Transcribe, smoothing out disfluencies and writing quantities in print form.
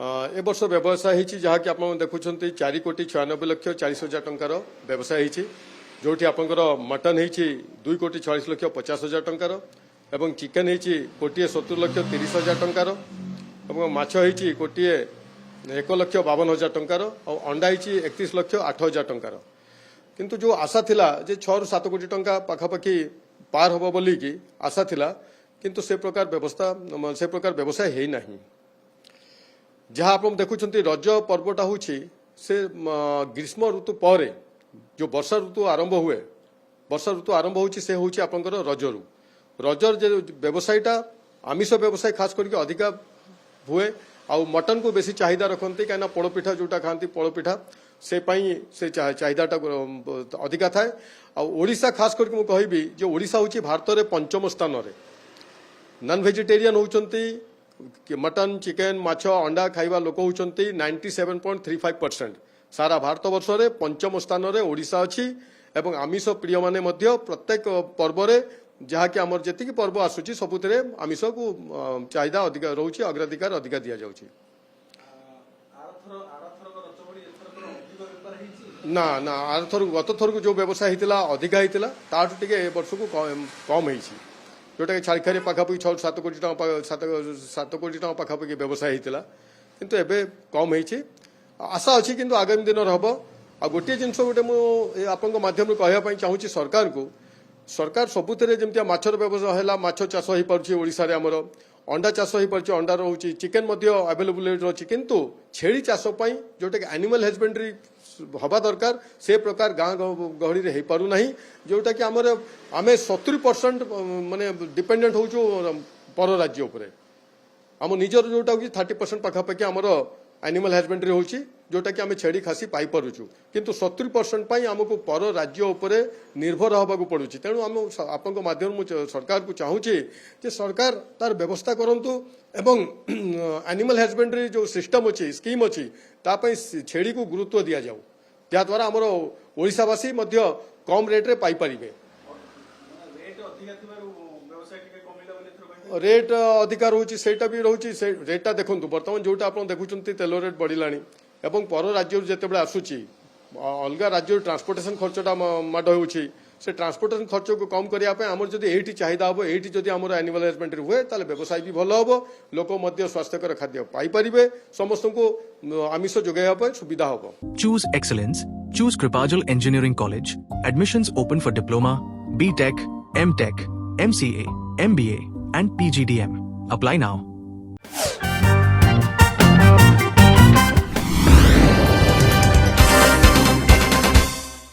ए वर्ष व्यवसाय होती जहाँकि आप देखुं 4,96,46,000 टंकार व्यवसाय होती जो आपंकर मटन होती 2,46,50,000 टंकार एवं चिकेन होती 1,70,30,000 टंकार और माछ होती 1,52,000 टंकार और अंडा होती 31,08,000 टंकार किंतु जो आशा थिला जे 6 ରୁ 7 कोटी टंका पाखापाखि पार हम बोली कि आशा थिला किंतु से प्रकार व्यवसाय है नहीं जहाँ आप देखुं रज पर्वटा हूँ से ग्रीष्म ऋतु पर जो वर्षा ऋतु आरंभ हुए वर्षा ऋतु आरंभ होची से होची आपंकर रजरू रजर जे व्यवसायटा आमिष व्यवसाय खास करके अधिका हुए आउ मटन को बेसी चाहिदा रखती कहीं पोड़पिठा जोटा खाती पोड़पिठा से चाहिदाटा अधिका थाए ओडिशा खास करके मुझे कहबी जो ओडिशा होची भारत में पंचम स्थान रे नॉन वेजिटेरियन होचंती मटन चिकेन माछ अंडा खाइबा लोक होचंती 97.35% सारा भारत वर्ष रे पंचम स्थान रे ओडिशा अछि एवं आमिष प्रिय माने मध्य प्रत्येक पर्व रे जहाँकि आमर जेतिकी पर्व आसुची सबुतरे आमिष को चाहिदा अधिका रहउची अग्राधिकार अधिका दिया जाउची ना ना गत थर को जो व्यवसाय होता अधिका होता ताठू टे वर्ष को कम होती जोटा कि छाड़खारी पाखापाखि 6-7 कोटी टका 7 कोटी टका पाखापाखि व्यवसाय होता किंतु एबे कम होती आशा अच्छी किंतु आगामी दिन हम आ गोटे जिनस गोटे मुझे आपण माध्यम कहवाई चाहूँगी सरकार को सरकार सबुतरे जमी माछर व्यवसाय है माछ चाष हो पार्षा आमर अंडा चाष हो पार्छ अंडा रोचे चिकेन अवेलेबल रही किंतु छेली चाषपाई जोटा कि एनिमल हजबेंड्री हवा दरकार से प्रकार गाँ गहली में हो पारना जोटा कि आमर आम 70% माने डिपेंडेंट हो पर राज्य उपर आम निजर जोटा कि 30% पाखापाखि आमर एनिमल हजबेंड्री होची जोटा कि आम छेड़ी खासी पाई पारुछु किंतु 70% पाई आमको पर राज्य उपरे निर्भर होबाकू पड़ुछि तेणु आम आपन माध्यम सरकार को चाहूँगी जे सरकार तार व्यवस्था करंतु एवं एनिमल हजबेंड्री जो सिस्टम अच्छी स्कीम अच्छी तापाई छेड़ी को गुरुत्व दिया जाऊ जहाँद्वारा आमर ओडिशावासी मध्य कम रेट्रे पाई पारिबे रेट अधिका रोचे सेटा भी रोचे से रेटा देखो बर्तमान जोटा आप देखुं तेल रेट बढ़ला एवं पर राज्य जिते आसूची अलग राज्य ट्रांसपोर्टेशन खर्चटा माड़ हो से ट्रांसपोर्टेशन खर्च को कम करने आम जब ये चाहिदा हम ये जब आम एनिमल हजबेंड्री हुए ताले व्यवसाय भी भल हम लोक स्वास्थ्यकर खाद्य पाइपर समस्त को आमिष जोगाइबा सुविधा हम Choose excellence. Choose Kripajal Engineering College. Admissions open for Diploma, B.Tech, M.Tech, MCA, MBA and PGDM. Apply now.